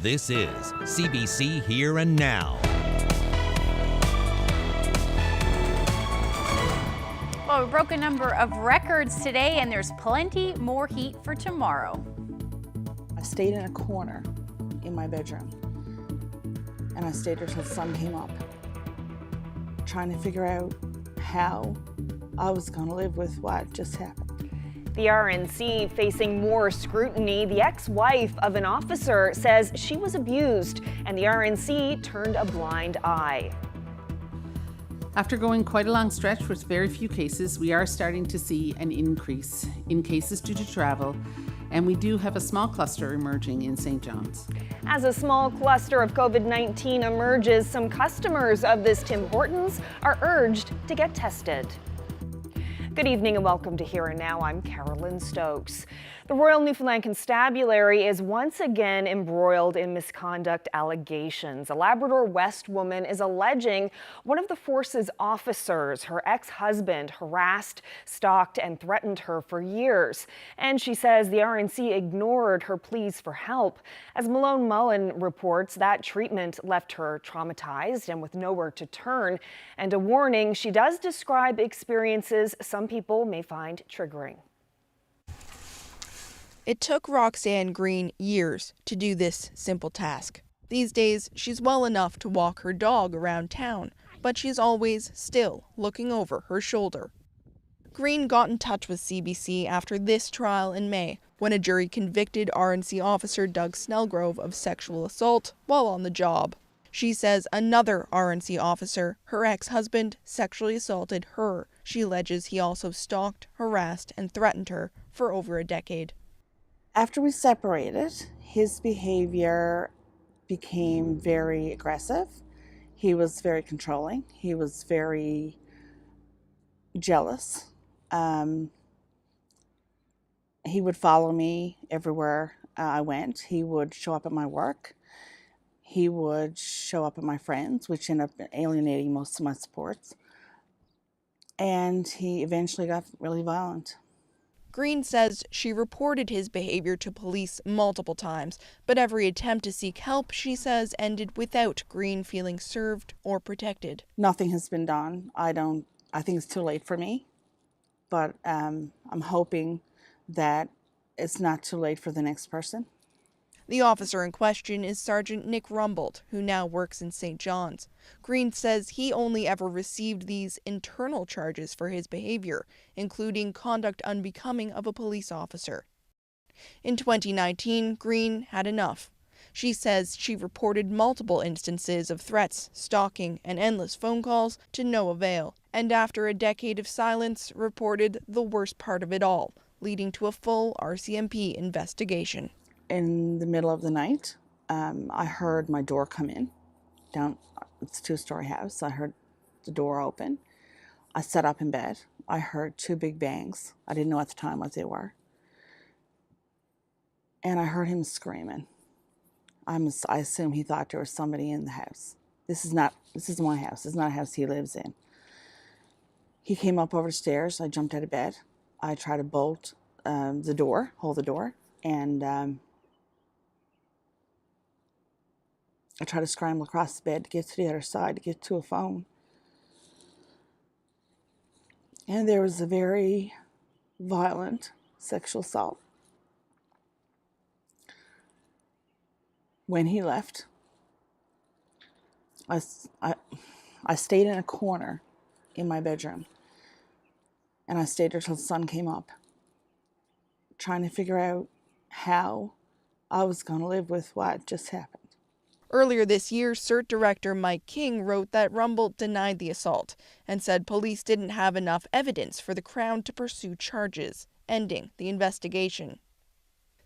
This is CBC Here and Now. Well, we broke a number of records today, and there's plenty more heat for tomorrow. I stayed in a corner in my bedroom, and I stayed there till the sun came up, trying to figure out how I was going to live with what just happened. The RNC facing more scrutiny. The ex-wife of an officer says she was abused, and the RNC turned a blind eye. After going quite a long stretch with very few cases, we are starting to see an increase in cases due to travel, and we do have a small cluster emerging in St. John's. As a small cluster of COVID-19 emerges, some customers of this Tim Hortons are urged to get tested. Good evening and welcome to Here and Now. I'm Carolyn Stokes. The Royal Newfoundland Constabulary is once again embroiled in misconduct allegations. A Labrador West woman is alleging one of the force's officers, her ex-husband, harassed, stalked, and threatened her for years. And she says the RNC ignored her pleas for help. As Malone Mullen reports, that treatment left her traumatized and with nowhere to turn. And a warning, she does describe experiences some people may find triggering. It took Roxanne Green years to do this simple task. These days, she's well enough to walk her dog around town, but she's always still looking over her shoulder. Green got in touch with CBC after this trial in May, when a jury convicted RNC officer Doug Snellgrove of sexual assault while on the job. She says another RNC officer, her ex-husband, sexually assaulted her. She alleges he also stalked, harassed, and threatened her for over a decade. After we separated, his behavior became very aggressive. He was very controlling. He was very jealous. He would follow me everywhere I went. He would show up at my work. He would show up at my friends, which ended up alienating most of my supports. And he eventually got really violent. Green says she reported his behavior to police multiple times, but every attempt to seek help, she says, ended without Green feeling served or protected. Nothing has been done. I think it's too late for me, but I'm hoping that it's not too late for the next person. The officer in question is Sergeant Nick Rumbold, who now works in St. John's. Green says he only ever received these internal charges for his behavior, including conduct unbecoming of a police officer. In 2019, Green had enough. She says she reported multiple instances of threats, stalking, and endless phone calls to no avail, and after a decade of silence, reported the worst part of it all, leading to a full RCMP investigation. In the middle of the night, I heard my door come in. It's a two-story house. I heard the door open. I sat up in bed. I heard two big bangs. I didn't know at the time what they were. And I heard him screaming. I assume he thought there was somebody in the house. This is my house. It's not a house he lives in. He came up over the stairs. I jumped out of bed. I tried to bolt the door, hold the door, and I tried to scramble across the bed to get to the other side, to get to a phone. And there was a very violent sexual assault. When he left, I stayed in a corner in my bedroom, and I stayed there till the sun came up, trying to figure out how I was going to live with what just happened. Earlier this year, CERT Director Mike King wrote that Rumbold denied the assault and said police didn't have enough evidence for the Crown to pursue charges, ending the investigation.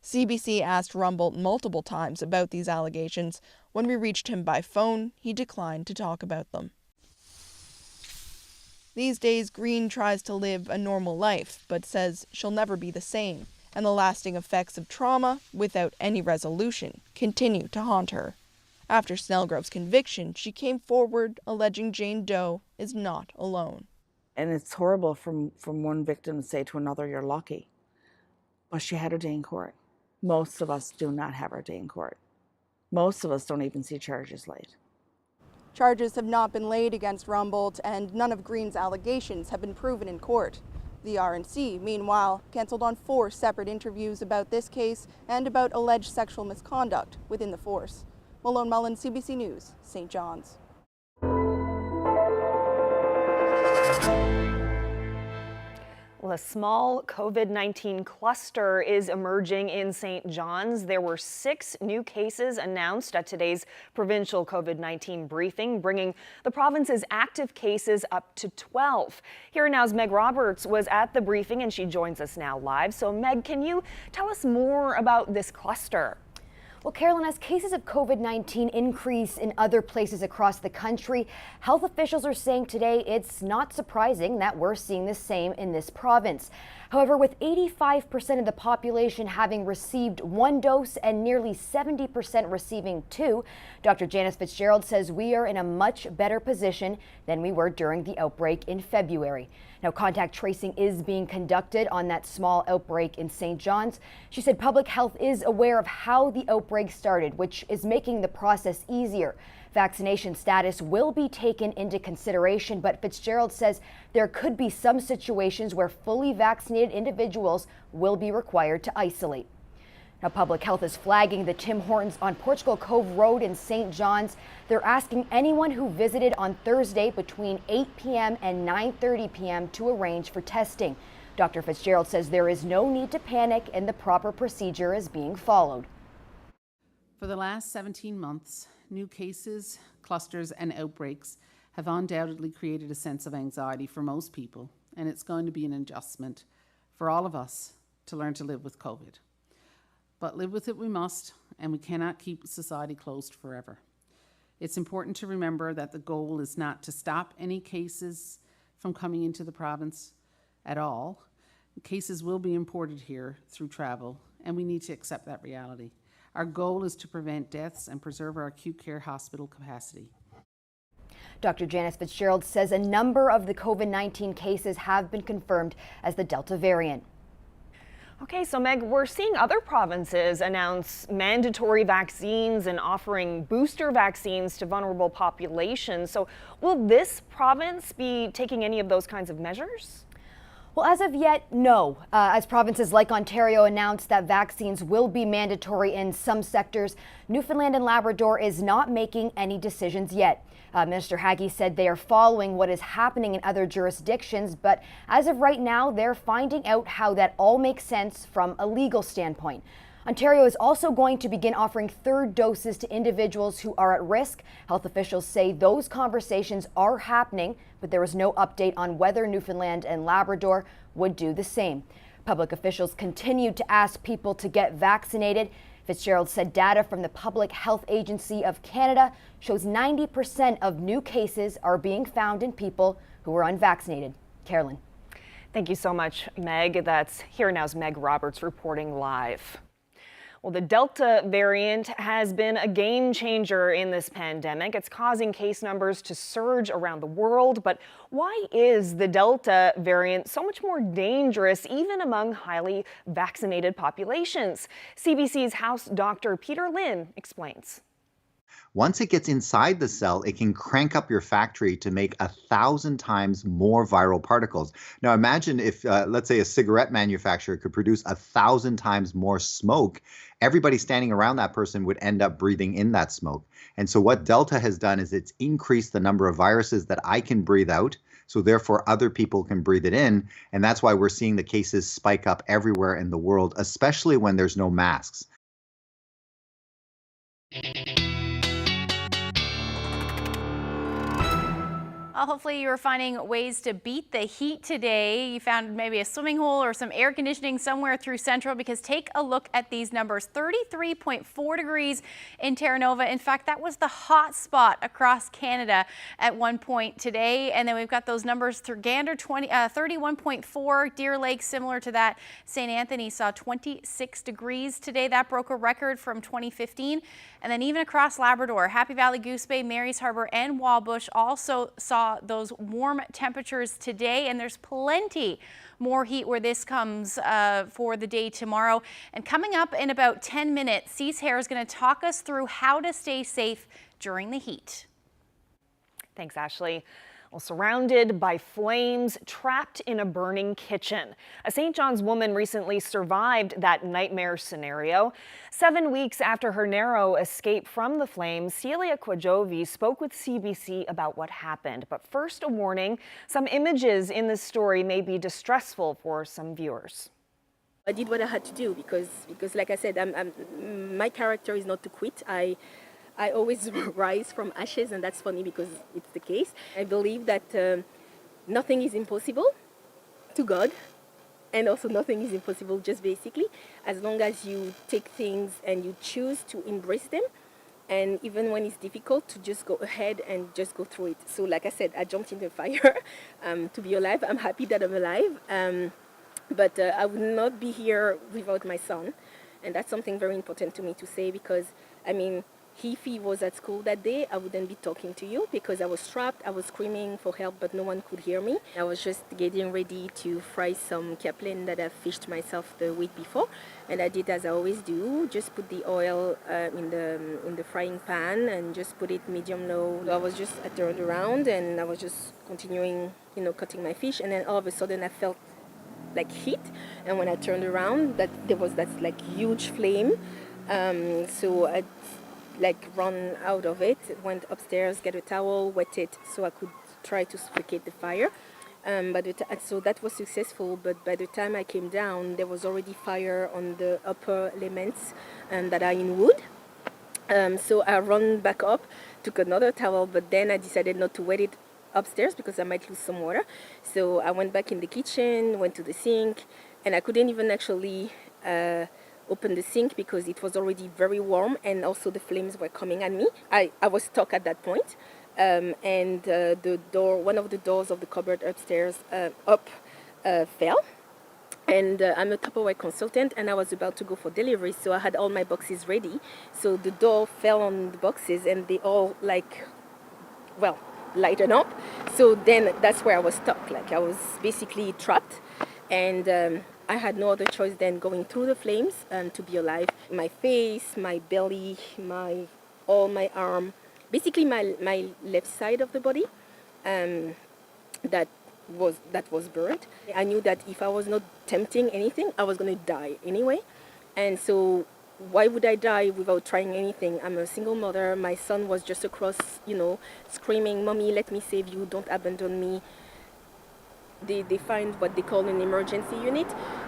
CBC asked Rumbold multiple times about these allegations. When we reached him by phone, he declined to talk about them. These days, Green tries to live a normal life, but says she'll never be the same, and the lasting effects of trauma, without any resolution, continue to haunt her. After Snellgrove's conviction, she came forward alleging Jane Doe is not alone. And it's horrible from one victim to say to another, you're lucky. But she had her day in court. Most of us do not have our day in court. Most of us don't even see charges laid. Charges have not been laid against Rumboldt, and none of Green's allegations have been proven in court. The RNC, meanwhile, canceled on 4 separate interviews about this case and about alleged sexual misconduct within the force. Malone Mullen, CBC News, St. John's. Well, a small COVID-19 cluster is emerging in St. John's. There were 6 new cases announced at today's provincial COVID-19 briefing, bringing the province's active cases up to 12. Here Now's Meg Roberts was at the briefing and she joins us now live. So Meg, can you tell us more about this cluster? Well, Carolyn, as cases of COVID-19 increase in other places across the country, health officials are saying today it's not surprising that we're seeing the same in this province. However, with 85% of the population having received 1 dose and nearly 70% receiving 2, Dr. Janice Fitzgerald says we are in a much better position than we were during the outbreak in February. Now, contact tracing is being conducted on that small outbreak in St. John's. She said public health is aware of how the outbreak started, which is making the process easier. Vaccination status will be taken into consideration, but Fitzgerald says there could be some situations where fully vaccinated individuals will be required to isolate. Now, public health is flagging the Tim Hortons on Portugal Cove Road in St. John's. They're asking anyone who visited on Thursday between 8 p.m. and 9:30 p.m. to arrange for testing. Dr. Fitzgerald says there is no need to panic and the proper procedure is being followed. For the last 17 months, new cases, clusters, and outbreaks have undoubtedly created a sense of anxiety for most people, and it's going to be an adjustment for all of us to learn to live with COVID. But live with it we must, and we cannot keep society closed forever. It's important to remember that the goal is not to stop any cases from coming into the province at all. Cases will be imported here through travel, and we need to accept that reality. Our goal is to prevent deaths and preserve our acute care hospital capacity. Dr. Janice Fitzgerald says a number of the COVID-19 cases have been confirmed as the Delta variant. Okay, so Meg, we're seeing other provinces announce mandatory vaccines and offering booster vaccines to vulnerable populations. So will this province be taking any of those kinds of measures? Well, as of yet, no. As provinces like Ontario announced that vaccines will be mandatory in some sectors, Newfoundland and Labrador is not making any decisions yet. Minister Haggie said they are following what is happening in other jurisdictions, but as of right now, they're finding out how that all makes sense from a legal standpoint. Ontario is also going to begin offering 3rd doses to individuals who are at risk. Health officials say those conversations are happening, but there is no update on whether Newfoundland and Labrador would do the same. Public officials continue to ask people to get vaccinated. Fitzgerald said data from the Public Health Agency of Canada shows 90% of new cases are being found in people who are unvaccinated. Carolyn. Thank you so much, Meg. That's Here Now's Meg Roberts reporting live. Well, the Delta variant has been a game changer in this pandemic. It's causing case numbers to surge around the world. But why is the Delta variant so much more dangerous, even among highly vaccinated populations? CBC's House Dr. Peter Lynn explains. Once it gets inside the cell, it can crank up your factory to make 1,000 times more viral particles. Now imagine if, let's say, a cigarette manufacturer could produce 1,000 times more smoke. Everybody standing around that person would end up breathing in that smoke. And so what Delta has done is it's increased the number of viruses that I can breathe out. So therefore other people can breathe it in. And that's why we're seeing the cases spike up everywhere in the world, especially when there's no masks. Well, hopefully you were finding ways to beat the heat today. You found maybe a swimming hole or some air conditioning somewhere through Central, because take a look at these numbers. 33.4 degrees in Terra Nova. In fact, that was the hot spot across Canada at one point today. And then we've got those numbers through Gander, 31.4, Deer Lake, similar to that. St. Anthony saw 26 degrees today. That broke a record from 2015. And then even across Labrador, Happy Valley, Goose Bay, Marys Harbour, and Wabush also saw saw those warm temperatures today, and there's plenty more heat where this comes for the day tomorrow. And coming up in about 10 minutes, Cease Hare is going to talk us through how to stay safe during the heat. Thanks, Ashley. Well, surrounded by flames, trapped in a burning kitchen. A St. John's woman recently survived that nightmare scenario. 7 weeks after her narrow escape from the flames, Celia Kwajovi spoke with CBC about what happened. But first, a warning, some images in this story may be distressful for some viewers. I did what I had to do because like I said, my character is not to quit. I always rise from ashes, and that's funny because it's the case. I believe that nothing is impossible to God, and also nothing is impossible just basically as long as you take things and you choose to embrace them, and even when it's difficult, to just go ahead and just go through it. So like I said, I jumped in the fire to be alive. I'm happy that I'm alive, but I would not be here without my son, and that's something very important to me to say, because I mean, if he was at school that day, I wouldn't be talking to you because I was trapped. I was screaming for help, but no one could hear me. I was just getting ready to fry some capelin that I fished myself the week before, and I did as I always do. Just put the oil in the frying pan and just put it medium low. I turned around and I was just continuing, cutting my fish, and then all of a sudden I felt like heat, and when I turned around, there was that like huge flame. So I run out of it, went upstairs, get a towel, wet it so I could try to suffocate the fire. So that was successful, but by the time I came down, there was already fire on the upper elements that are in wood. So I ran back up, took another towel, but then I decided not to wet it upstairs because I might lose some water. So I went back in the kitchen, went to the sink, and I couldn't even actually open the sink because it was already very warm, and also the flames were coming at me. I was stuck at that point, and one of the doors of the cupboard upstairs fell. And I'm a Tupperware consultant, and I was about to go for delivery, so I had all my boxes ready. So the door fell on the boxes, and they all lighten up. So then that's where I was stuck. I was basically trapped, and I had no other choice than going through the flames to be alive. My face, my belly, my arm, basically my left side of the body, that was burnt. I knew that if I was not attempting anything, I was going to die anyway. And so why would I die without trying anything? I'm a single mother. My son was just across, screaming, "Mommy, let me save you. Don't abandon me." They find what they call an emergency unit.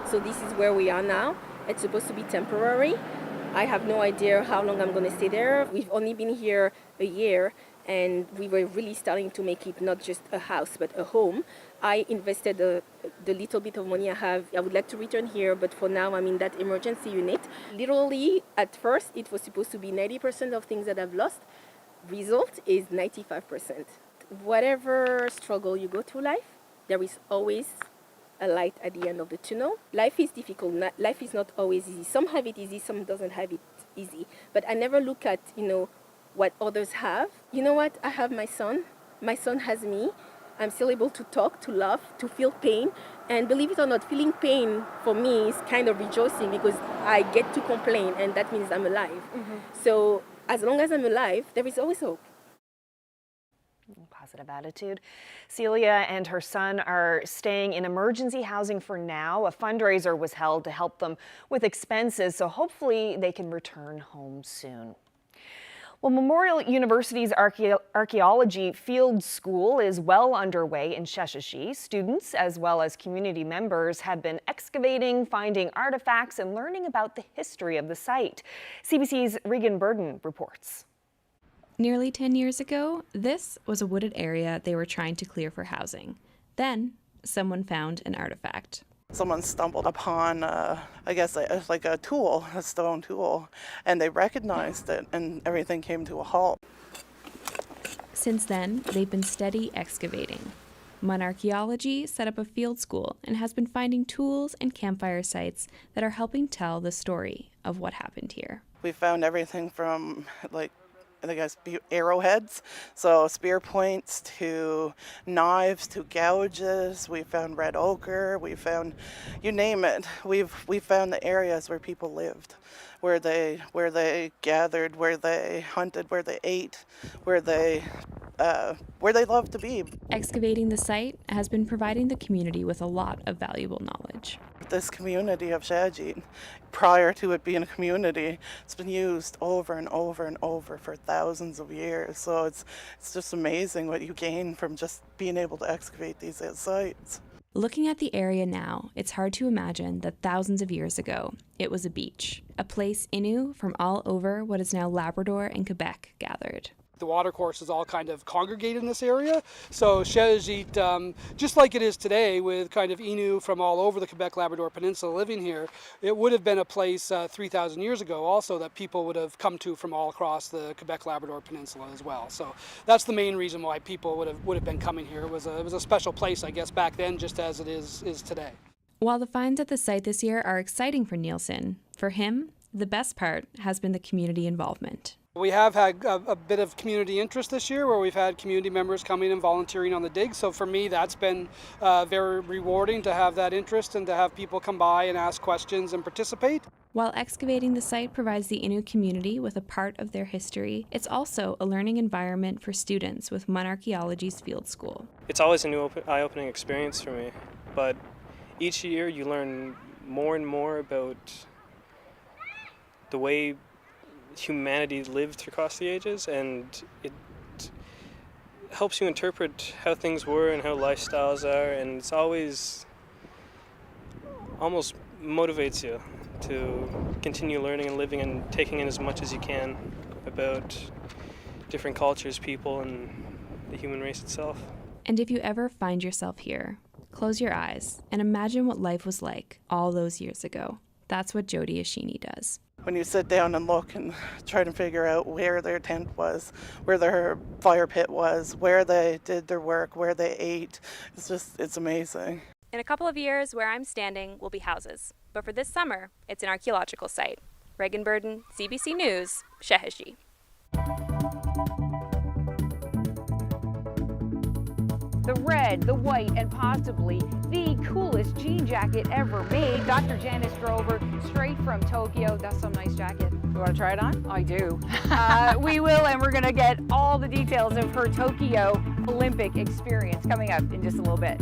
So this is where we are now. It's supposed to be temporary. I have no idea how long I'm going to stay there. We've only been here a year, and we were really starting to make it not just a house, but a home. I invested the little bit of money I have. I would like to return here, but for now I'm in that emergency unit. Literally, at first, it was supposed to be 90% of things that I've lost. Result is 95%. Whatever struggle you go through life, there is always a light at the end of the tunnel. Life is difficult. Life is not always easy. Some have it easy, some doesn't have it easy. But I never look at, what others have. You know what? I have my son. My son has me. I'm still able to talk, to laugh, to feel pain. And believe it or not, feeling pain for me is kind of rejoicing because I get to complain, and that means I'm alive. Mm-hmm. So as long as I'm alive, there is always hope. Positive attitude. Celia and her son are staying in emergency housing for now. A fundraiser was held to help them with expenses, so hopefully they can return home soon. Well, Memorial University's Archaeology Field School is well underway in Sheshatshiu. Students, as well as community members, have been excavating, finding artifacts, and learning about the history of the site. CBC's Regan Burden reports. Nearly 10 years ago, this was a wooded area they were trying to clear for housing. Then, someone found an artifact. Someone stumbled upon, like a tool, a stone tool, and they recognized it, and everything came to a halt. Since then, they've been steady excavating. Mun Archaeology set up a field school and has been finding tools and campfire sites that are helping tell the story of what happened here. We found everything from, I guess, arrowheads. So spear points to knives to gouges. We found red ochre. We found, you name it. We found the areas where people lived, where they gathered, where they hunted, where they ate, where they loved to be. Excavating the site has been providing the community with a lot of valuable knowledge. This community of Shajit, prior to it being a community, it's been used over and over and over for thousands of years. So it's just amazing what you gain from just being able to excavate these sites. Looking at the area now, it's hard to imagine that thousands of years ago, it was a beach, a place Innu from all over what is now Labrador and Quebec gathered. The watercourses all kind of congregate in this area. So Shajit, just like it is today with kind of Innu from all over the Quebec-Labrador Peninsula living here, it would have been a place 3,000 years ago also that people would have come to from all across the Quebec-Labrador Peninsula as well. So that's the main reason why people would have been coming here. It was a special place, I guess, back then, just as it is today. While the finds at the site this year are exciting for Nielsen, for him, the best part has been the community involvement. We have had a bit of community interest this year where we've had community members coming and volunteering on the dig. So for me, that's been very rewarding to have that interest and to have people come by and ask questions and participate. While excavating the site provides the Innu community with a part of their history, it's also a learning environment for students with Archaeology's field school. It's always a new eye-opening experience for me, but each year you learn more and more about the way humanity lived across the ages, and it helps you interpret how things were and how lifestyles are, and it's always almost motivates you to continue learning and living and taking in as much as you can about different cultures, people, and the human race itself. And if you ever find yourself here, close your eyes and imagine what life was like all those years ago. That's what Jody Ashini does. When you sit down and look and try to figure out where their tent was, where their fire pit was, where they did their work, where they ate, it's amazing. In a couple of years, where I'm standing will be houses. But for this summer, it's an archaeological site. Reagan Burden, CBC News, Shehiji. The red, the white, and possibly the coolest jean jacket ever made. Dr. Janice Drover, straight from Tokyo. That's some nice jacket. You want to try it on? I do. We will, and we're going to get all the details of her Tokyo Olympic experience coming up in just a little bit.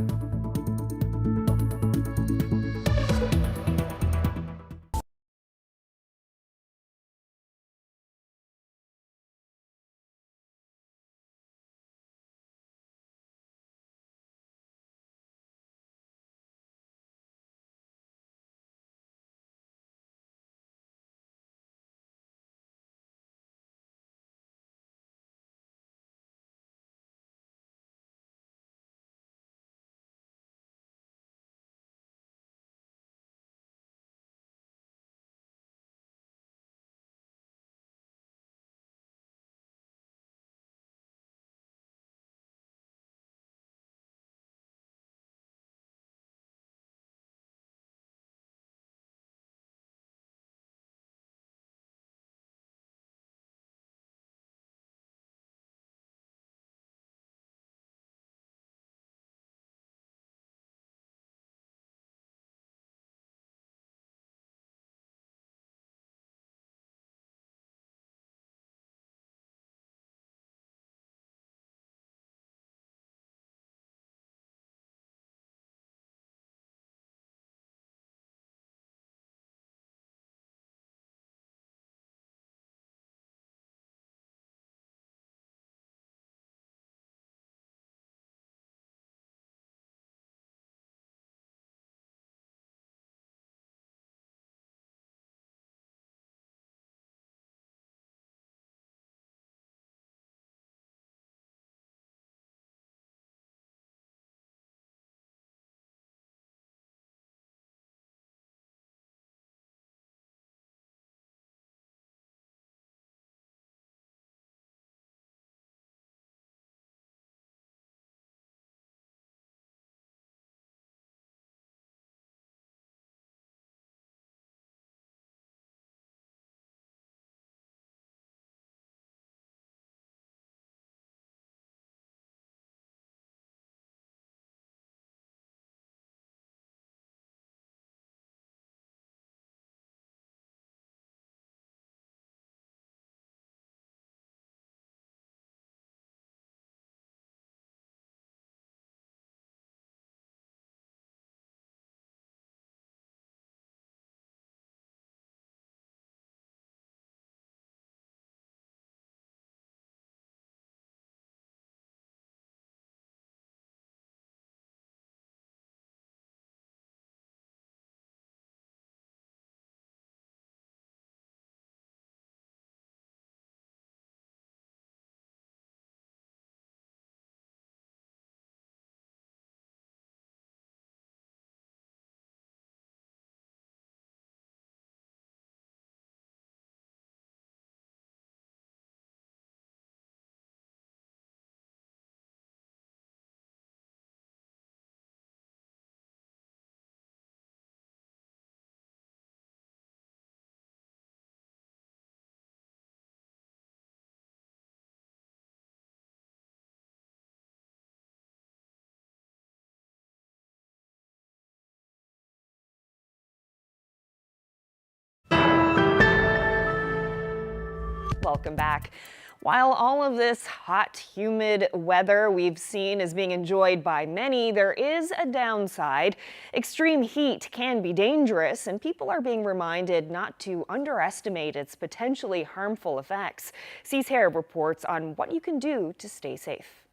Welcome back. While all of this hot, humid weather we've seen is being enjoyed by many, there is a downside. Extreme heat can be dangerous, and people are being reminded not to underestimate its potentially harmful effects. Cease Hare reports on what you can do to stay safe.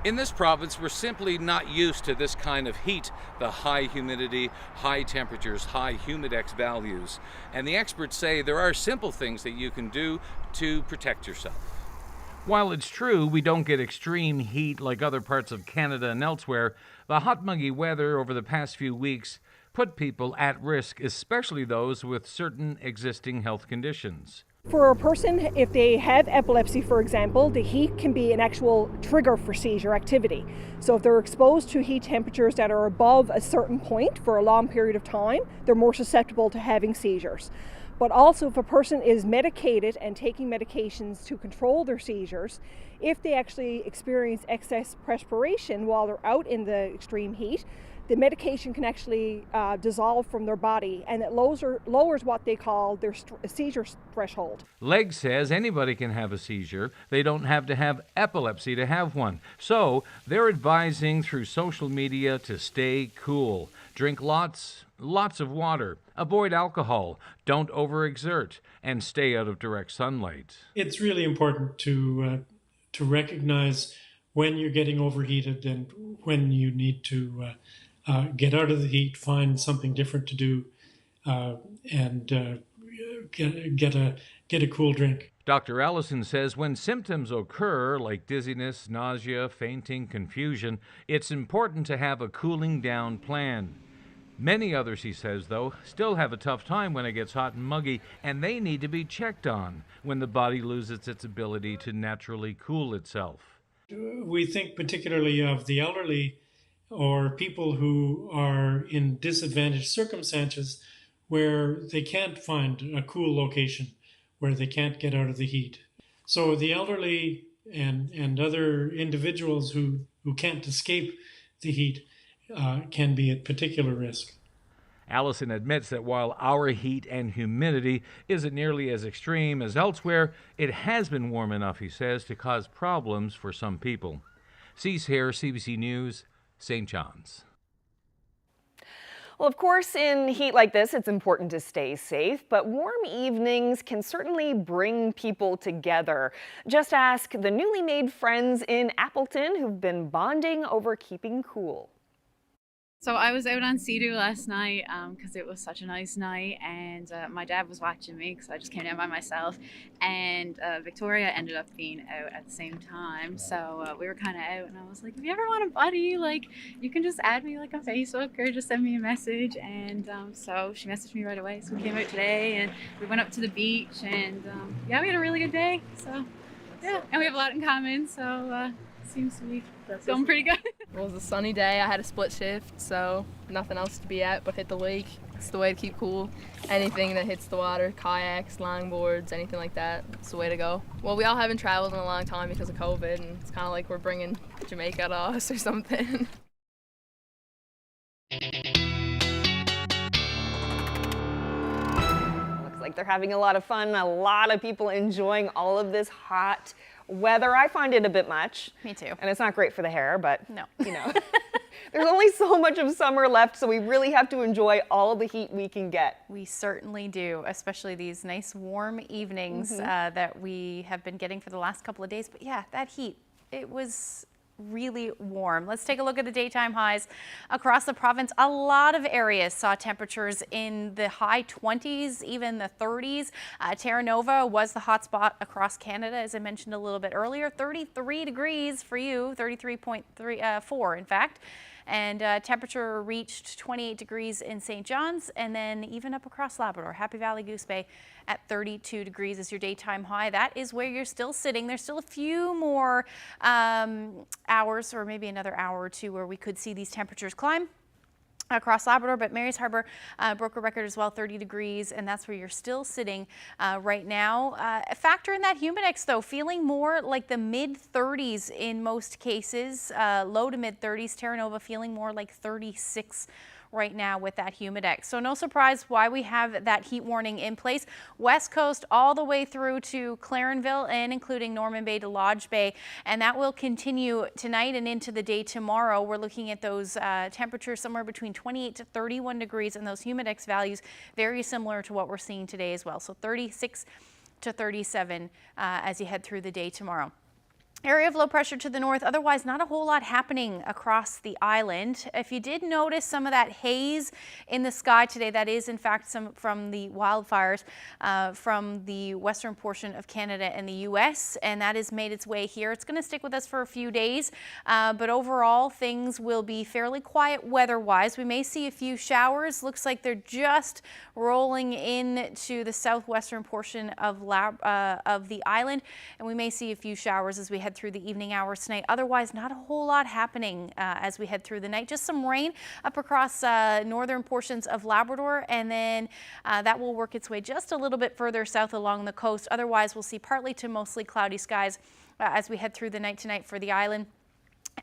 In this province, we're simply not used to this kind of heat, the high humidity, high temperatures, high humidex values. And the experts say there are simple things that you can do to protect yourself. While it's true we don't get extreme heat like other parts of Canada and elsewhere, the hot, muggy weather over the past few weeks put people at risk, especially those with certain existing health conditions. For a person, if they have epilepsy, for example, the heat can be an actual trigger for seizure activity. So if they're exposed to heat temperatures that are above a certain point for a long period of time, they're more susceptible to having seizures. But also if a person is medicated and taking medications to control their seizures, if they actually experience excess perspiration while they're out in the extreme heat, the medication can actually dissolve from their body, and it lowers what they call their seizure threshold. Legg says anybody can have a seizure. They don't have to have epilepsy to have one. So they're advising through social media to stay cool. Drink lots of water. Avoid alcohol. Don't overexert. And stay out of direct sunlight. It's really important to recognize when you're getting overheated and when you need to get out of the heat, find something different to do, and get a cool drink. Dr. Allison says when symptoms occur, like dizziness, nausea, fainting, confusion, it's important to have a cooling down plan. Many others, he says, though, still have a tough time when it gets hot and muggy, and they need to be checked on when the body loses its ability to naturally cool itself. We think particularly of the elderly or people who are in disadvantaged circumstances where they can't find a cool location, where they can't get out of the heat. So the elderly and other individuals who can't escape the heat can be at particular risk. Allison admits that while our heat and humidity isn't nearly as extreme as elsewhere, it has been warm enough, he says, to cause problems for some people. Cease Hare, CBC News, St. John's. Well, of course, in heat like this, it's important to stay safe, but warm evenings can certainly bring people together. Just ask the newly made friends in Appleton who've been bonding over keeping cool. So I was out on Sea-Doo last night because it was such a nice night, and my dad was watching me because I just came down by myself, and Victoria ended up being out at the same time, so we were kind of out, and I was like, if you ever want a buddy, like, you can just add me like on Facebook or just send me a message, and so she messaged me right away, so we came out today, and we went up to the beach, and yeah, we had a really good day, so yeah, and we have a lot in common, so seems to be going pretty good. It was a sunny day. I had a split shift, so nothing else to be at but hit the lake. It's the way to keep cool. Anything that hits the water, kayaks, longboards, anything like that, it's the way to go. Well, we all haven't traveled in a long time because of COVID, and it's kind of like we're bringing Jamaica to us or something. Looks like they're having a lot of fun, a lot of people enjoying all of this hot weather. I find it a bit much. Me too. And it's not great for the hair, but no, you know, there's only so much of summer left, so we really have to enjoy all the heat we can get. We certainly do, especially these nice warm evenings that we have been getting for the last couple of days. But yeah, that heat, it was really warm. Let's take a look at the daytime highs across the province. A lot of areas saw temperatures in the high 20s, even the 30s. Terra Nova was the hot spot across Canada, as I mentioned a little bit earlier. 33 degrees for you, 33.4 in fact. And temperature reached 28 degrees in St. John's, and then even up across Labrador. Happy Valley, Goose Bay at 32 degrees is your daytime high. That is where you're still sitting. There's still a few more hours, or maybe another hour or two, where we could see these temperatures climb across Labrador, but Mary's Harbour broke a record as well, 30 degrees, and that's where you're still sitting right now. Factor in that humidex, though, feeling more like the mid-30s in most cases, low to mid-30s. Terra Nova feeling more like 36 right now with that humidex. So no surprise why we have that heat warning in place. West Coast all the way through to Clarenville and including Norman Bay to Lodge Bay. And that will continue tonight and into the day tomorrow. We're looking at those temperatures somewhere between 28 to 31 degrees and those humidex values very similar to what we're seeing today as well. So 36 to 37 as you head through the day tomorrow. Area of low pressure to the north, otherwise not a whole lot happening across the island. If you did notice some of that haze in the sky today, that is in fact some from the wildfires from the western portion of Canada and the US, and that has made its way here. It's going to stick with us for a few days, but overall things will be fairly quiet weather-wise. We may see a few showers. Looks like they're just rolling into the southwestern portion of the island, and we may see a few showers as we head through the evening hours tonight. Otherwise, not a whole lot happening as we head through the night. Just some rain up across northern portions of Labrador, and then that will work its way just a little bit further south along the coast. Otherwise, we'll see partly to mostly cloudy skies as we head through the night tonight for the island.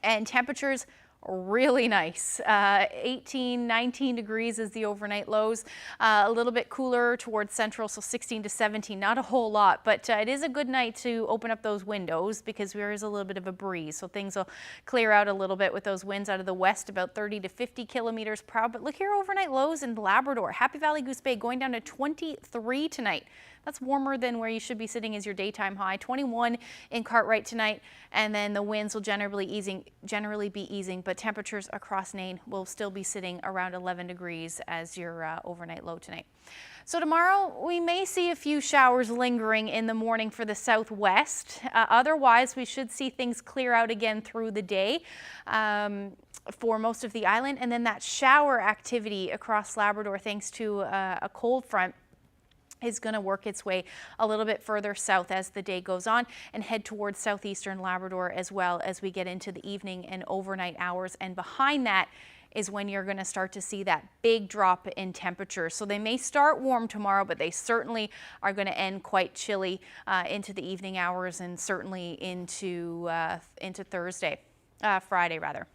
And temperatures really nice. 18, 19 degrees is the overnight lows. A little bit cooler towards central, so 16 to 17, not a whole lot, but it is a good night to open up those windows because there is a little bit of a breeze, so things will clear out a little bit with those winds out of the west, about 30 to 50 kilometers per hour. But look here, overnight lows in Labrador. Happy Valley Goose Bay going down to 23 tonight. That's warmer than where you should be sitting as your daytime high. 21 in Cartwright tonight, and then the winds will generally be easing, but temperatures across Nain will still be sitting around 11 degrees as your overnight low tonight. So tomorrow we may see a few showers lingering in the morning for the southwest. Otherwise, we should see things clear out again through the day for most of the island, and then that shower activity across Labrador, thanks to a cold front, is going to work its way a little bit further south as the day goes on and head towards southeastern Labrador as well as we get into the evening and overnight hours. And behind that is when you're going to start to see that big drop in temperature. So they may start warm tomorrow, but they certainly are going to end quite chilly into the evening hours and certainly into Friday rather.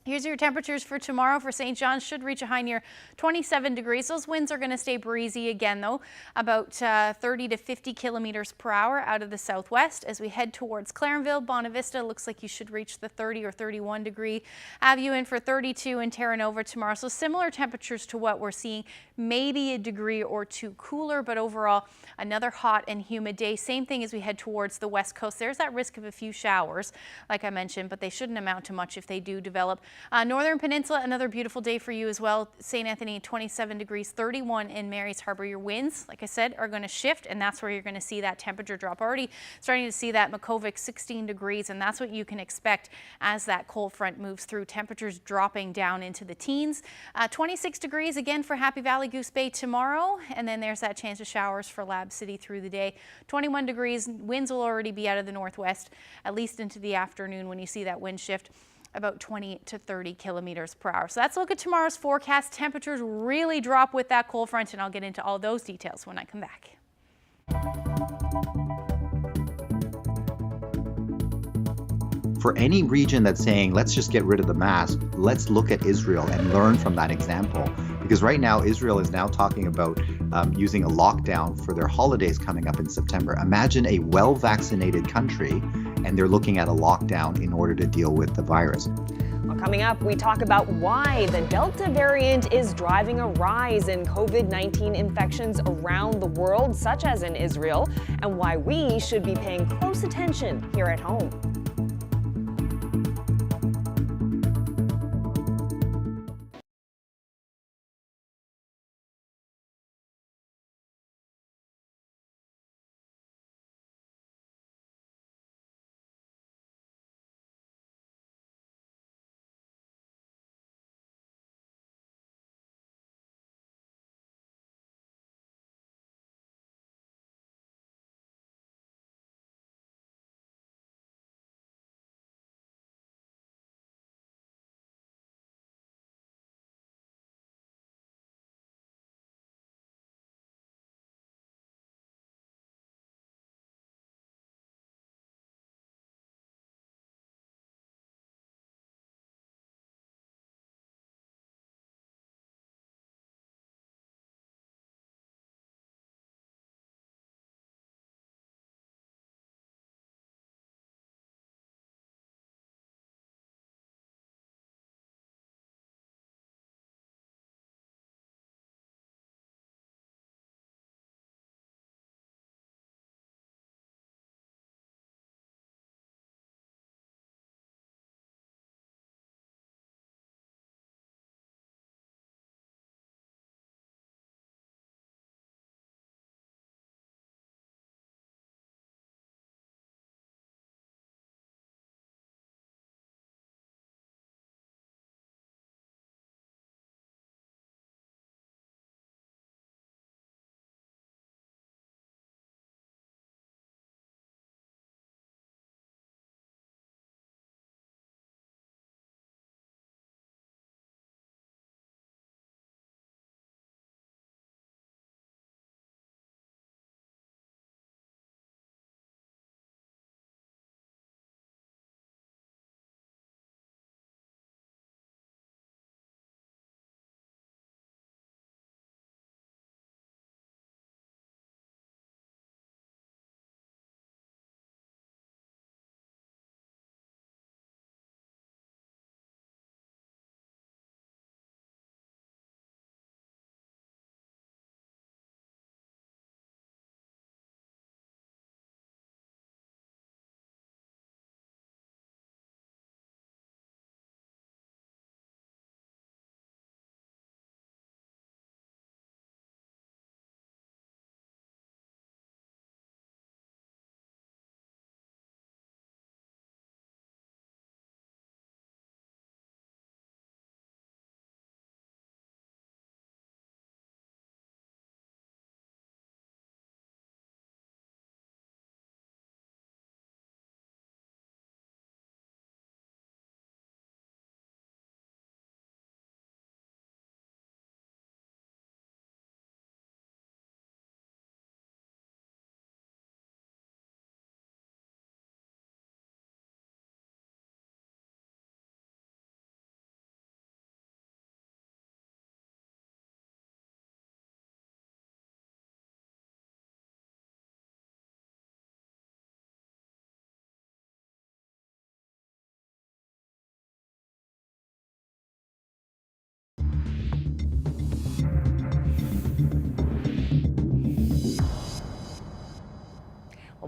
Here's your temperatures for tomorrow for St. John's. Should reach a high near 27 degrees. Those winds are going to stay breezy again, though, about 30 to 50 kilometers per hour out of the southwest. As we head towards Clarenville, Bonavista, looks like you should reach the 30 or 31 degree. Have you in for 32 in Terra Nova tomorrow. So similar temperatures to what we're seeing, maybe a degree or two cooler, but overall another hot and humid day. Same thing as we head towards the west coast. There's that risk of a few showers, like I mentioned, but they shouldn't amount to much if they do develop. Northern Peninsula, another beautiful day for you as well. St. Anthony, 27 degrees, 31 in Mary's Harbour. Your winds, like I said, are going to shift, and that's where you're going to see that temperature drop. Already starting to see that Makovic, 16 degrees, and that's what you can expect as that cold front moves through. Temperatures dropping down into the teens. 26 degrees again for Happy Valley Goose Bay tomorrow, and then there's that chance of showers for Lab City through the day. 21 degrees. Winds will already be out of the northwest, at least into the afternoon when you see that wind shift. About 20 to 30 kilometers per hour. So that's a look at tomorrow's forecast. Temperatures really drop with that cold front, and I'll get into all those details when I come back. For any region that's saying, let's just get rid of the mask, let's look at Israel and learn from that example. Because right now, Israel is now talking about using a lockdown for their holidays coming up in September. Imagine a well-vaccinated country, and they're looking at a lockdown in order to deal with the virus. Well, coming up, we talk about why the Delta variant is driving a rise in COVID-19 infections around the world, such as in Israel, and why we should be paying close attention here at home.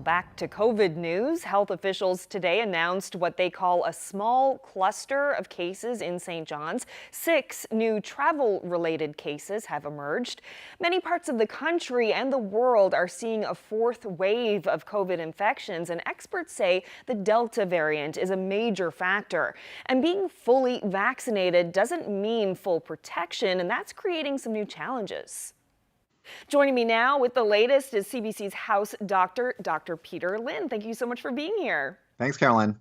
Back to COVID news. Health officials today announced what they call a small cluster of cases in St. John's. 6 new travel-related cases have emerged. Many parts of the country and the world are seeing a 4th wave of COVID infections, and experts say the Delta variant is a major factor. And being fully vaccinated doesn't mean full protection, and that's creating some new challenges. Joining me now with the latest is CBC's House Doctor, Dr. Peter Lynn. Thank you so much for being here. Thanks, Caroline.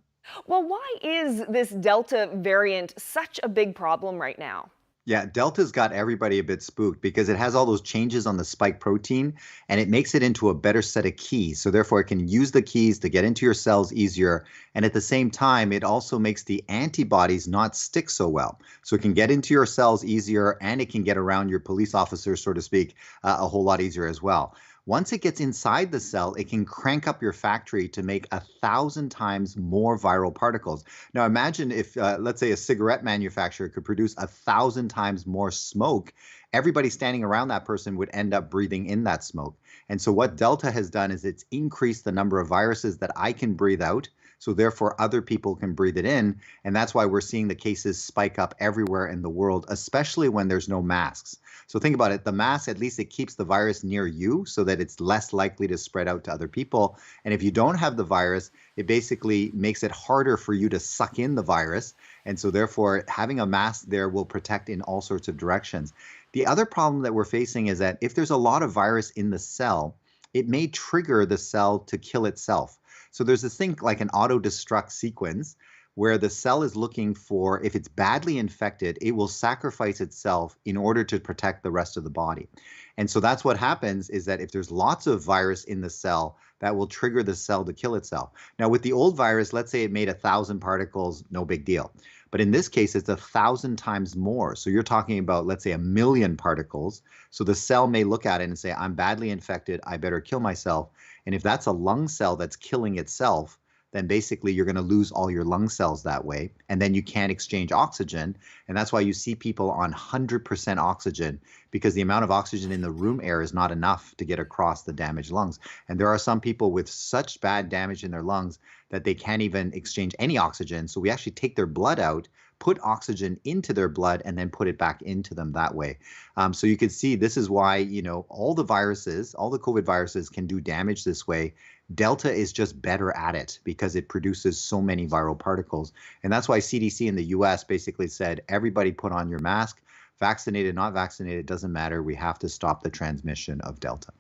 Well, why is this Delta variant such a big problem right now? Yeah, Delta's got everybody a bit spooked because it has all those changes on the spike protein and it makes it into a better set of keys. So therefore it can use the keys to get into your cells easier. And at the same time, it also makes the antibodies not stick so well. So it can get into your cells easier and it can get around your police officers, so to speak, a whole lot easier as well. Once it gets inside the cell, it can crank up your factory to make 1,000 times more viral particles. Now imagine if, let's say, a cigarette manufacturer could produce 1,000 times more smoke, everybody standing around that person would end up breathing in that smoke. And so what Delta has done is it's increased the number of viruses that I can breathe out. So therefore other people can breathe it in. And that's why we're seeing the cases spike up everywhere in the world, especially when there's no masks. So think about it, the mask, at least it keeps the virus near you so that it's less likely to spread out to other people. And if you don't have the virus, it basically makes it harder for you to suck in the virus. And so therefore having a mask there will protect in all sorts of directions. The other problem that we're facing is that if there's a lot of virus in the cell, it may trigger the cell to kill itself. So there's this thing like an auto-destruct sequence where the cell is looking for, if it's badly infected, it will sacrifice itself in order to protect the rest of the body. And so that's what happens is that if there's lots of virus in the cell, that will trigger the cell to kill itself. Now with the old virus, let's say it made 1,000 particles, no big deal. But in this case, it's 1,000 times more. So you're talking about, let's say, 1,000,000 particles. So the cell may look at it and say, I'm badly infected, I better kill myself. And if that's a lung cell that's killing itself, then basically you're going to lose all your lung cells that way. And then you can't exchange oxygen. And that's why you see people on 100% oxygen, because the amount of oxygen in the room air is not enough to get across the damaged lungs. And there are some people with such bad damage in their lungs that they can't even exchange any oxygen. So we actually take their blood out, put oxygen into their blood, and then put it back into them that way. So you can see this is why, you know, all the viruses, all the COVID viruses can do damage this way. Delta is just better at it because it produces so many viral particles. And that's why CDC in the US basically said, everybody put on your mask, vaccinated, not vaccinated, doesn't matter. We have to stop the transmission of Delta.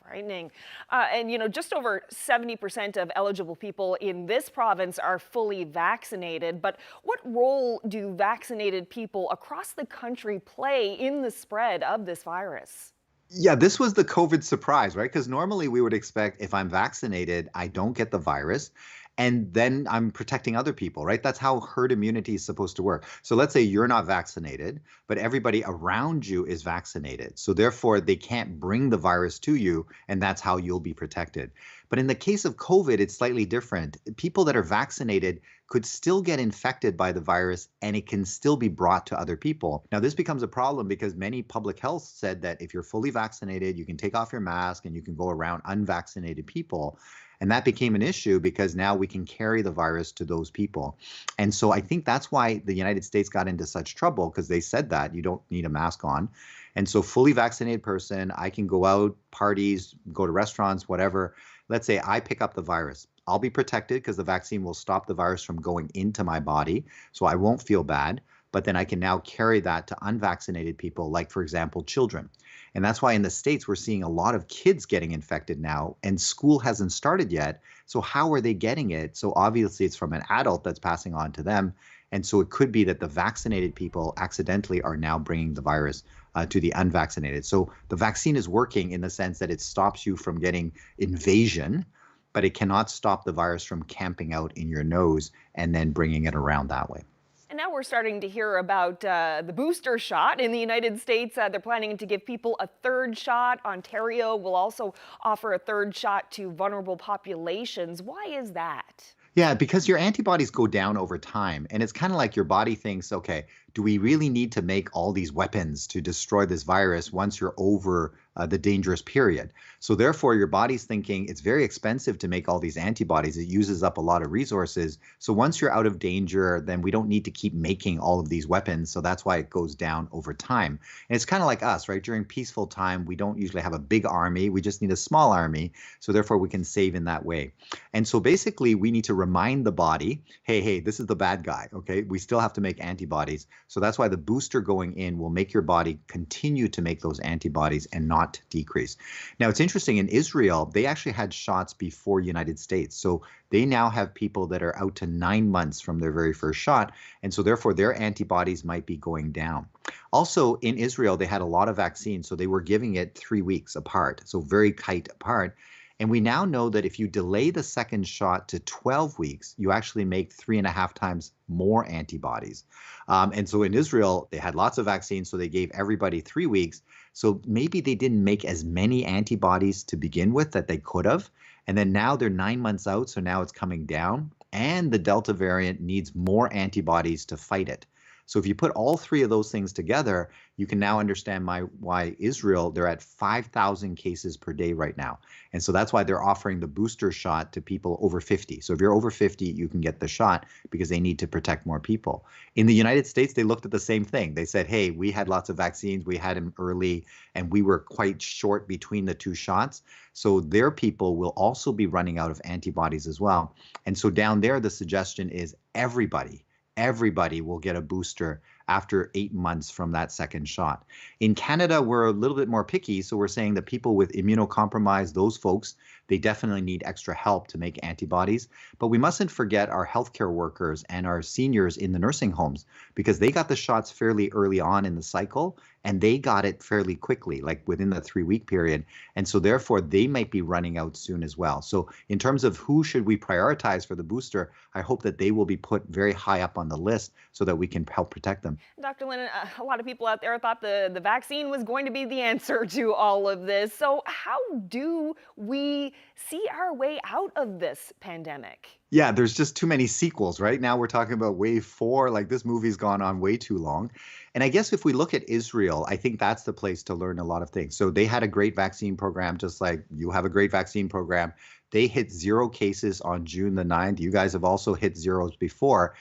Frightening. And, you know, just over 70% of eligible people in this province are fully vaccinated. But what role do vaccinated people across the country play in the spread of this virus? Yeah, this was the COVID surprise, right? Because normally we would expect if I'm vaccinated, I don't get the virus. And then I'm protecting other people, right? That's how herd immunity is supposed to work. So let's say you're not vaccinated, but everybody around you is vaccinated. So therefore, they can't bring the virus to you, and that's how you'll be protected. But in the case of COVID, it's slightly different. People that are vaccinated could still get infected by the virus, and it can still be brought to other people. Now, this becomes a problem because many public health said that if you're fully vaccinated, you can take off your mask and you can go around unvaccinated people. And that became an issue because now we can carry the virus to those people. And so I think that's why the United States got into such trouble, because they said that you don't need a mask on. And so fully vaccinated person, I can go out, parties, go to restaurants, whatever. Let's say I pick up the virus. I'll be protected because the vaccine will stop the virus from going into my body. So I won't feel bad. But then I can now carry that to unvaccinated people, like, for example, children. And that's why in the States, we're seeing a lot of kids getting infected now, and school hasn't started yet. So how are they getting it? So obviously it's from an adult that's passing on to them. And so it could be that the vaccinated people accidentally are now bringing the virus to the unvaccinated. So the vaccine is working in the sense that it stops you from getting invasion, but it cannot stop the virus from camping out in your nose and then bringing it around that way. And now we're starting to hear about the booster shot. In the United States, they're planning to give people a 3rd shot. Ontario will also offer a 3rd shot to vulnerable populations. Why is that? Yeah, because your antibodies go down over time. And it's kind of like your body thinks, okay, do we really need to make all these weapons to destroy this virus once you're over the dangerous period? So therefore, your body's thinking it's very expensive to make all these antibodies. It uses up a lot of resources. So once you're out of danger, then we don't need to keep making all of these weapons. So that's why it goes down over time. And it's kind of like us, right? During peaceful time, we don't usually have a big army. We just need a small army. So therefore, we can save in that way. And so basically, we need to remind the body, hey, this is the bad guy, okay? We still have to make antibodies. So that's why the booster going in will make your body continue to make those antibodies and not decrease. Now, it's interesting, in Israel, they actually had shots before United States. So they now have people that are out to 9 months from their very first shot. And so therefore, their antibodies might be going down. Also, in Israel, they had a lot of vaccines. So they were giving it 3 weeks apart, so very tight apart. And we now know that if you delay the second shot to 12 weeks, you actually make 3.5 times more antibodies. And so in Israel, they had lots of vaccines, so they gave everybody 3 weeks. So maybe they didn't make as many antibodies to begin with that they could have. And then now they're 9 months out, so now it's coming down. And the Delta variant needs more antibodies to fight it. So if you put all three of those things together, you can now understand why Israel, they're at 5,000 cases per day right now. And so that's why they're offering the booster shot to people over 50. So if you're over 50, you can get the shot because they need to protect more people. In the United States, they looked at the same thing. They said, hey, we had lots of vaccines, we had them early, and we were quite short between the 2 shots. So their people will also be running out of antibodies as well. And so down there, the suggestion is everybody will get a booster after 8 months from that second shot. In Canada, we're a little bit more picky, so we're saying that people with immunocompromised, those folks, they definitely need extra help to make antibodies. But we mustn't forget our healthcare workers and our seniors in the nursing homes, because they got the shots fairly early on in the cycle, and they got it fairly quickly, like within the 3-week period. And so therefore, they might be running out soon as well. So in terms of who should we prioritize for the booster, I hope that they will be put very high up on the list so that we can help protect them. Dr. Lennon, a lot of people out there thought the vaccine was going to be the answer to all of this. So how do we see our way out of this pandemic? Yeah, there's just too many sequels, right? Now we're talking about wave 4, like this movie's gone on way too long. And I guess if we look at Israel, I think that's the place to learn a lot of things. So they had a great vaccine program, just like you have a great vaccine program. They hit 0 cases on June the 9th. You guys have also hit zeros before.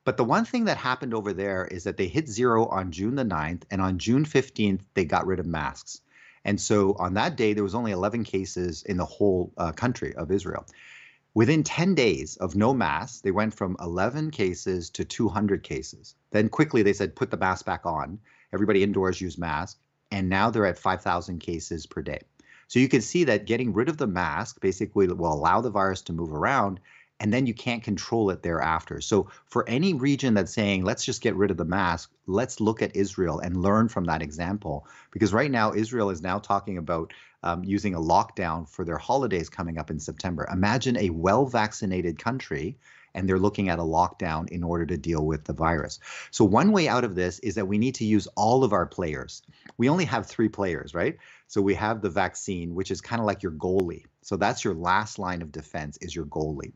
But the one thing that happened over there is that they hit 0 on June the 9th, and on June 15th, they got rid of masks. And so on that day, there was only 11 cases in the whole country of Israel. Within 10 days of no masks, they went from 11 cases to 200 cases. Then quickly they said, put the mask back on. Everybody indoors use masks. And now they're at 5,000 cases per day. So you can see that getting rid of the mask basically will allow the virus to move around, and then you can't control it thereafter. So for any region that's saying, let's just get rid of the mask, let's look at Israel and learn from that example. Because right now, Israel is now talking about using a lockdown for their holidays coming up in September. Imagine a well-vaccinated country, and they're looking at a lockdown in order to deal with the virus. So one way out of this is that we need to use all of our players. We only have 3 players, right? So we have the vaccine, which is kind of like your goalie. So that's your last line of defense, is your goalie.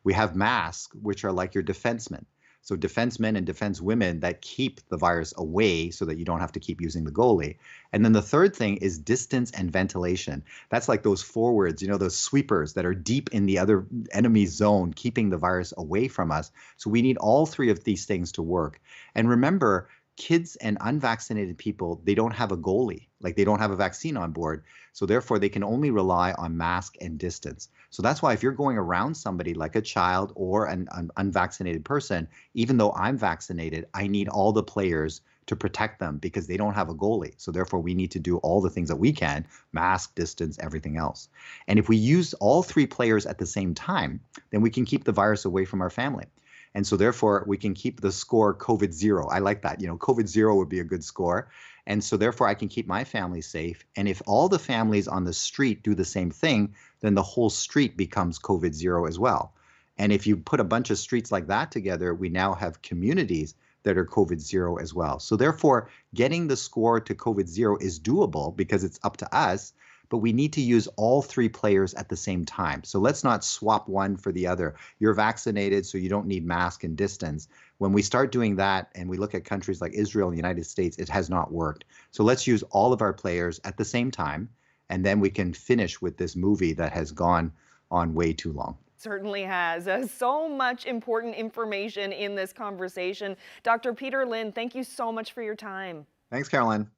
We have masks, which are like your defensemen. So defensemen and defensewomen that keep the virus away so that you don't have to keep using the goalie. And then the third thing is distance and ventilation. That's like those forwards, those sweepers that are deep in the other enemy zone, keeping the virus away from us. So we need all 3 of these things to work. And remember, kids and unvaccinated people, they don't have a goalie, like they don't have a vaccine on board. So therefore, they can only rely on mask and distance. So that's why if you're going around somebody like a child or an unvaccinated person, even though I'm vaccinated, I need all the players to protect them because they don't have a goalie. So therefore, we need to do all the things that we can, mask, distance, everything else. And if we use all 3 players at the same time, then we can keep the virus away from our family. And so therefore, we can keep the score COVID-0. I like that. COVID-0 would be a good score. And so therefore, I can keep my family safe. And if all the families on the street do the same thing, then the whole street becomes COVID-0 as well. And if you put a bunch of streets like that together, we now have communities that are COVID-0 as well. So therefore, getting the score to COVID-0 is doable because it's up to us. But we need to use all 3 players at the same time. So let's not swap one for the other. You're vaccinated, so you don't need mask and distance. When we start doing that and we look at countries like Israel and the United States, it has not worked. So let's use all of our players at the same time, and then we can finish with this movie that has gone on way too long. Certainly has. So much important information in this conversation. Dr. Peter Lynn, thank you so much for your time. Thanks, Caroline.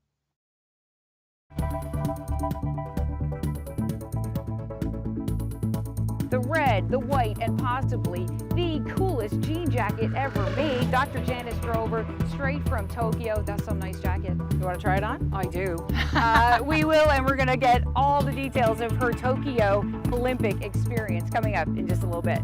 The red, the white, and possibly the coolest jean jacket ever made. Dr. Janice Drover, straight from Tokyo. That's some nice jacket. You want to try it on? I do. We will, and we're going to get all the details of her Tokyo Olympic experience coming up in just a little bit.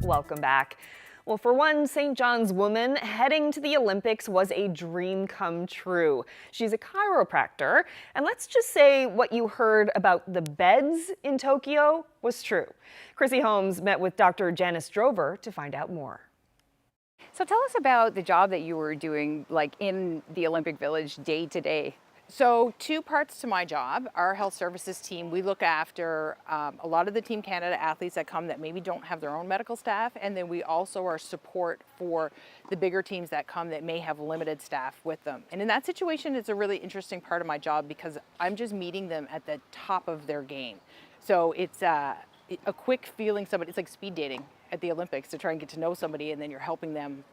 Welcome back. Well, for one St. John's woman, heading to the Olympics was a dream come true. She's a chiropractor, and let's just say what you heard about the beds in Tokyo was true. Chrissy Holmes met with Dr. Janice Drover to find out more. So tell us about the job that you were doing, like in the Olympic Village day to day. So two parts to my job. Our health services team, we look after a lot of the Team Canada athletes that come that maybe don't have their own medical staff. And then we also are support for the bigger teams that come that may have limited staff with them. And in that situation, it's a really interesting part of my job because I'm just meeting them at the top of their game. So it's a quick feeling somebody, it's like speed dating at the Olympics to try and get to know somebody, and then you're helping them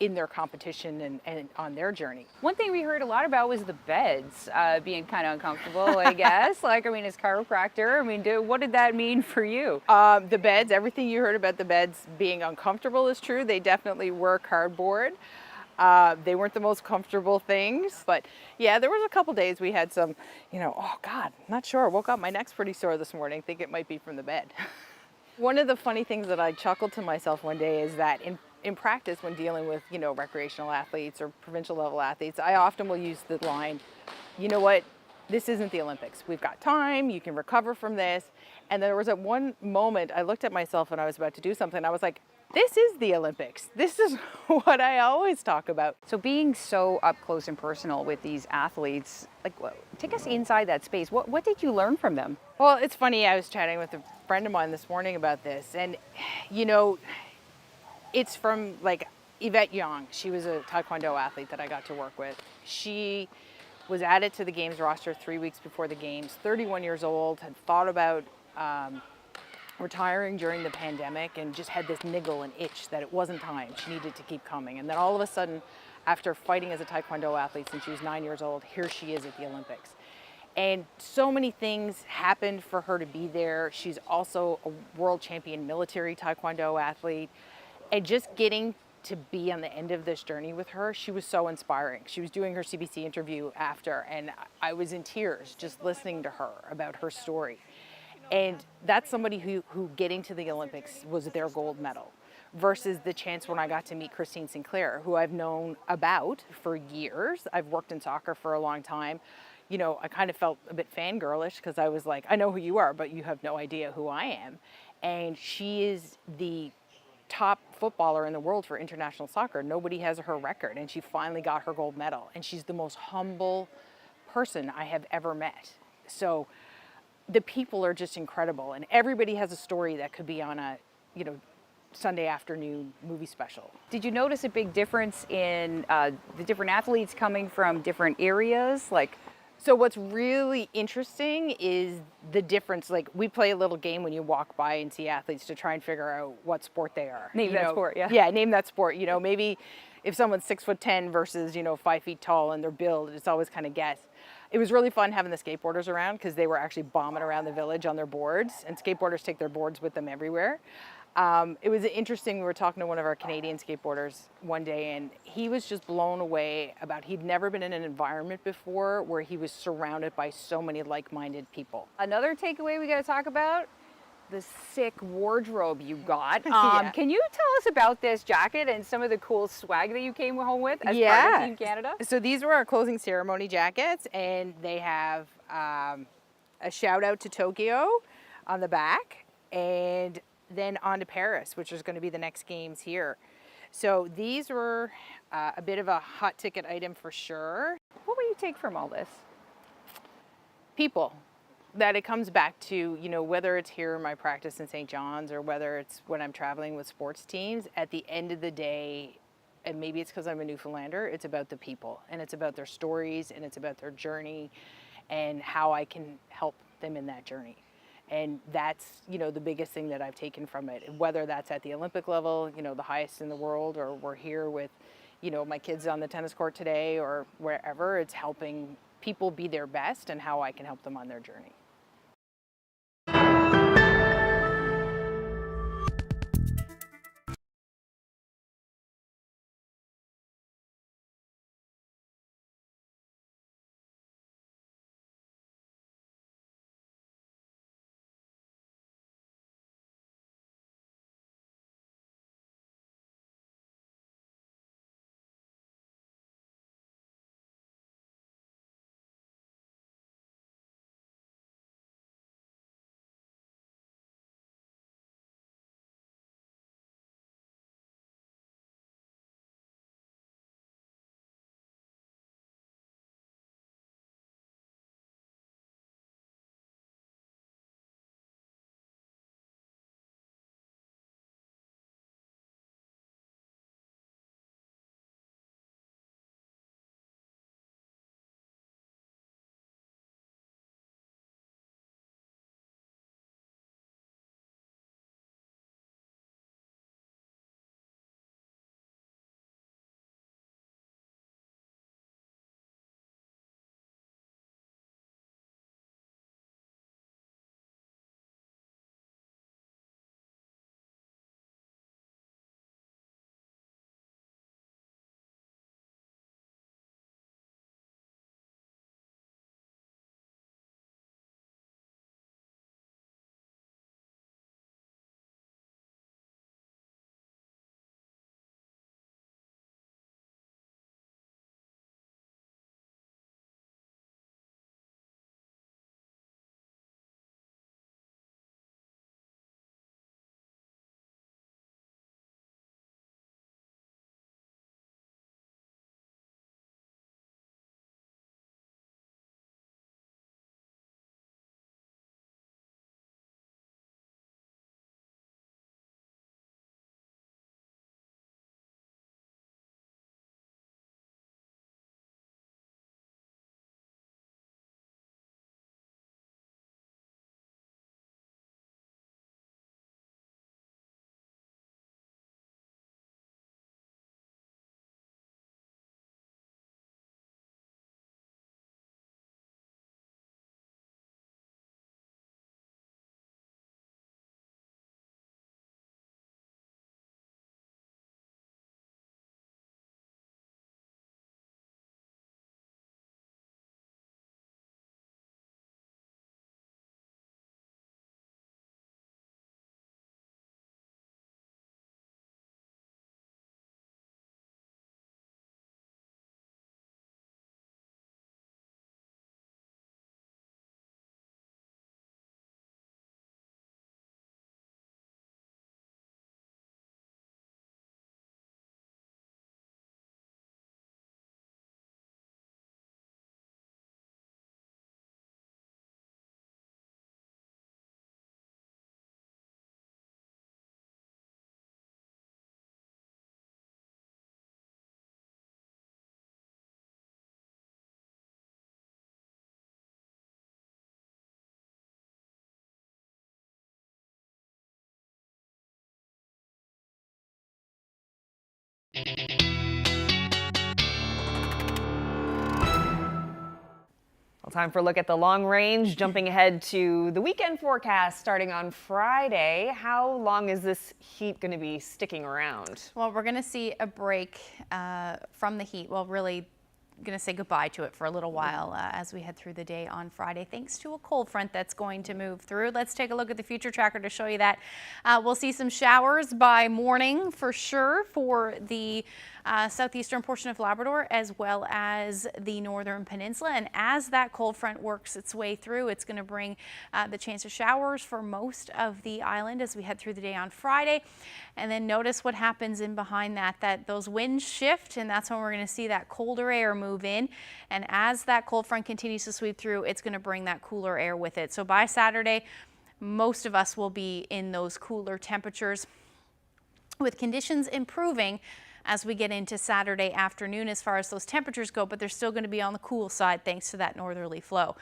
in their competition and on their journey. One thing we heard a lot about was the beds being kind of uncomfortable, I guess. Like, I mean, as chiropractor, I mean, what did that mean for you? The beds, everything you heard about the beds being uncomfortable is true. They definitely were cardboard. They weren't the most comfortable things, but yeah, there was a couple days we had some, oh God, not sure. Woke up, my neck's pretty sore this morning. Think it might be from the bed. One of the funny things that I chuckled to myself one day is that in practice, when dealing with, recreational athletes or provincial level athletes, I often will use the line, you know what, this isn't the Olympics. We've got time, you can recover from this. And there was at one moment, I looked at myself and I was about to do something. I was like, this is the Olympics. This is what I always talk about. So being so up close and personal with these athletes, like, take us inside that space. What did you learn from them? Well, it's funny. I was chatting with a friend of mine this morning about this, and it's from like Yvette Young. She was a Taekwondo athlete that I got to work with. She was added to the games roster 3 weeks before the games, 31 years old, had thought about retiring during the pandemic and just had this niggle and itch that it wasn't time. She needed to keep coming. And then all of a sudden, after fighting as a Taekwondo athlete since she was 9 years old, here she is at the Olympics. And so many things happened for her to be there. She's also a world champion military Taekwondo athlete. And just getting to be on the end of this journey with her, she was so inspiring. She was doing her CBC interview after, and I was in tears just listening to her about her story. And that's somebody who getting to the Olympics was their gold medal, versus the chance when I got to meet Christine Sinclair, who I've known about for years. I've worked in soccer for a long time. I kind of felt a bit fangirlish because I was like, I know who you are, but you have no idea who I am. And she is the top footballer in the world for international soccer. Nobody has her record, and she finally got her gold medal. And she's the most humble person I have ever met. So the people are just incredible, and everybody has a story that could be on a, Sunday afternoon movie special. Did you notice a big difference in the different athletes coming from different areas? So what's really interesting is the difference. Like, we play a little game when you walk by and see athletes to try and figure out what sport they are. Name that sport, yeah. Yeah, name that sport. Maybe if someone's 6'10" versus, 5 feet tall and their build, it's always kind of guess. It was really fun having the skateboarders around because they were actually bombing around the village on their boards, and skateboarders take their boards with them everywhere. It was interesting. We were talking to one of our Canadian skateboarders one day, and he was just blown away about he'd never been in an environment before where he was surrounded by so many like-minded people. Another takeaway we got to talk about, the sick wardrobe you got. Yeah. Can you tell us about this jacket and some of the cool swag that you came home with as part of Team Canada? So these were our closing ceremony jackets, and they have a shout out to Tokyo on the back, and then on to Paris, which is going to be the next games here. So these were a bit of a hot ticket item for sure. What will you take from all this? People. That it comes back to, whether it's here in my practice in St. John's or whether it's when I'm traveling with sports teams, at the end of the day, and maybe it's because I'm a Newfoundlander, it's about the people, and it's about their stories, and it's about their journey and how I can help them in that journey. And that's, the biggest thing that I've taken from it, whether that's at the Olympic level, the highest in the world, or we're here with, my kids on the tennis court today or wherever. It's helping people be their best and how I can help them on their journey. Well, time for a look at the long range. Jumping ahead to the weekend forecast starting on Friday. How long is this heat going to be sticking around? Well, we're going to see a break from the heat. Well, really going to say goodbye to it for a little while as we head through the day on Friday, thanks to a cold front that's going to move through. Let's take a look at the future tracker to show you that. We'll see some showers by morning for sure for the southeastern portion of Labrador as well as the northern peninsula. And as that cold front works its way through, it's going to bring the chance of showers for most of the island as we head through the day on Friday. And then notice what happens in behind that those winds shift, and that's when we're going to see that colder air move in. And as that cold front continues to sweep through, it's going to bring that cooler air with it. So by Saturday, most of us will be in those cooler temperatures, with conditions improving as we get into Saturday afternoon as far as those temperatures go, but they're still going to be on the cool side thanks to that northerly flow.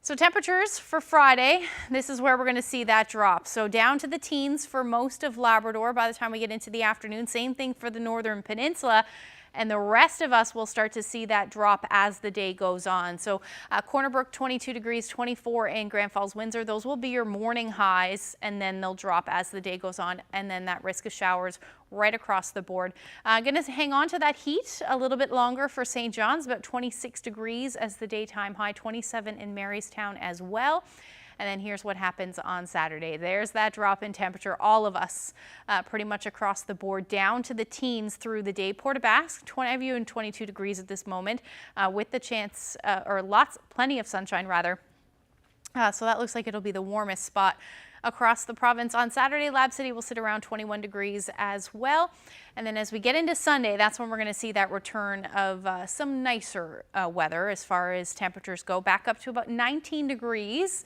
So temperatures for Friday, this is where we're going to see that drop. So down to the teens for most of Labrador by the time we get into the afternoon. Same thing for the northern peninsula. And the rest of us will start to see that drop as the day goes on. So Corner Brook 22 degrees, 24 in Grand Falls, Windsor. Those will be your morning highs, and then they'll drop as the day goes on. And then that risk of showers right across the board. Going to hang on to that heat a little bit longer for St. John's, about 26 degrees as the daytime high, 27 in Marystown as well. And then here's what happens on Saturday. There's that drop in temperature. All of us pretty much across the board down to the teens through the day. Port aux Basques, 22 degrees at this moment with the chance or plenty of sunshine rather. So that looks like it'll be the warmest spot across the province. On Saturday, Lab City will sit around 21 degrees as well. And then as we get into Sunday, that's when we're going to see that return of some nicer weather as far as temperatures go, back up to about 19 degrees.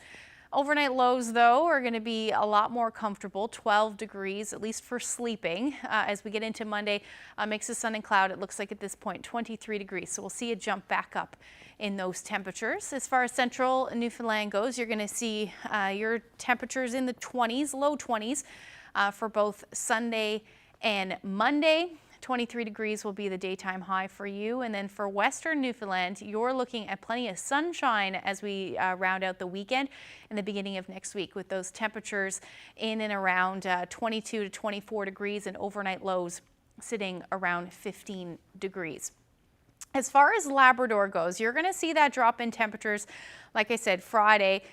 Overnight lows, though, are going to be a lot more comfortable, 12 degrees, at least for sleeping. As we get into Monday, mix of sun and cloud, it looks like at this point 23 degrees. So we'll see a jump back up in those temperatures. As far as central Newfoundland goes, you're going to see your temperatures in the 20s, low 20s for both Sunday and Monday. 23 degrees will be the daytime high for you. And then for western Newfoundland, you're looking at plenty of sunshine as we round out the weekend and the beginning of next week, with those temperatures in and around 22 to 24 degrees and overnight lows sitting around 15 degrees. As far as Labrador goes, you're going to see that drop in temperatures, like I said, Friday,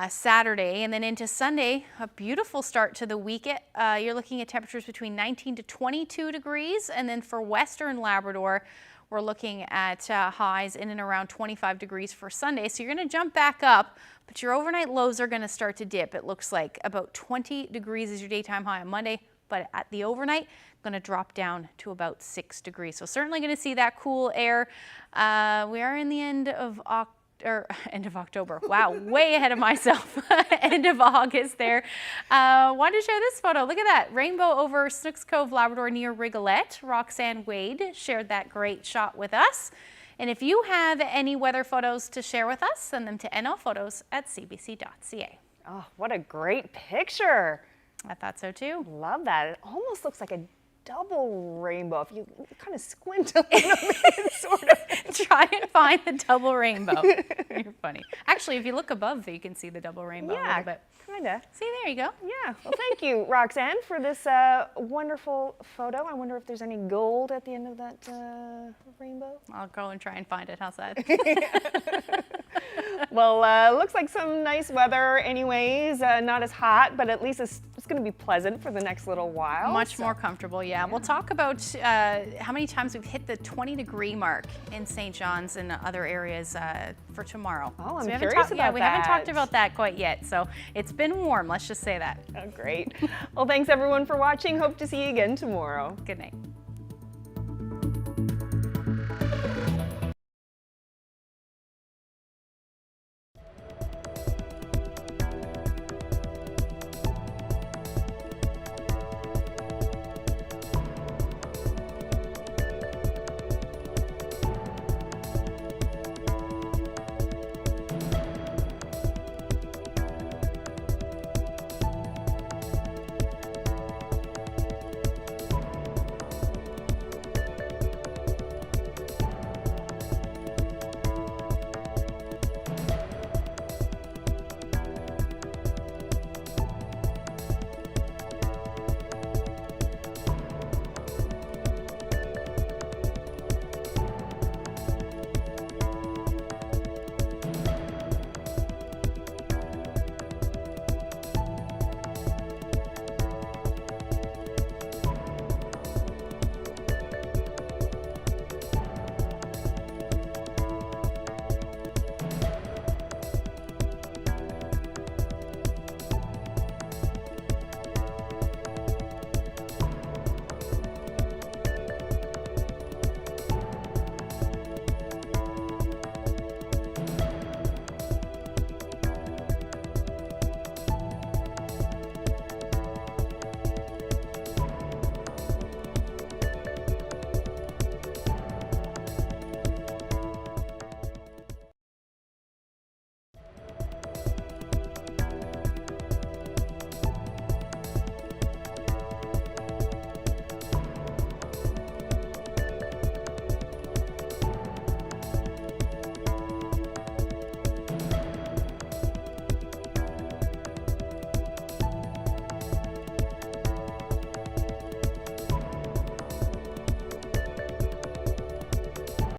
Saturday, and then into Sunday, a beautiful start to the week. You're looking at temperatures between 19 to 22 degrees. And then for western Labrador, we're looking at highs in and around 25 degrees for Sunday. So you're going to jump back up, but your overnight lows are going to start to dip. It looks like about 20 degrees is your daytime high on Monday, but at the overnight, going to drop down to about 6 degrees. So certainly going to see that cool air. We are in the end of October. Wow, way ahead of myself. End of August there. Wanted to share this photo. Look at that. Rainbow over Snooks Cove, Labrador near Rigolette. Roxanne Wade shared that great shot with us. And if you have any weather photos to share with us, send them to nlphotos@cbc.ca. Oh, what a great picture. I thought so too. Love that. It almost looks like a double rainbow. If you kind of squint a little bit, sort of. Try and find the double rainbow. You're funny. Actually, if you look above, you can see the double rainbow a little bit. Kinda. See, there you go. Yeah. Well, thank you, Roxanne, for this wonderful photo. I wonder if there's any gold at the end of that rainbow. I'll go and try and find it. How's that? Well, looks like some nice weather anyways. Not as hot, but at least it's going to be pleasant for the next little while. Much more comfortable, yeah. We'll talk about how many times we've hit the 20-degree mark in St. John's and other areas for tomorrow. Oh, I'm so curious about that. We haven't talked about that quite yet, so it's been warm, let's just say that. Oh, great. Well, thanks everyone for watching. Hope to see you again tomorrow. Good night.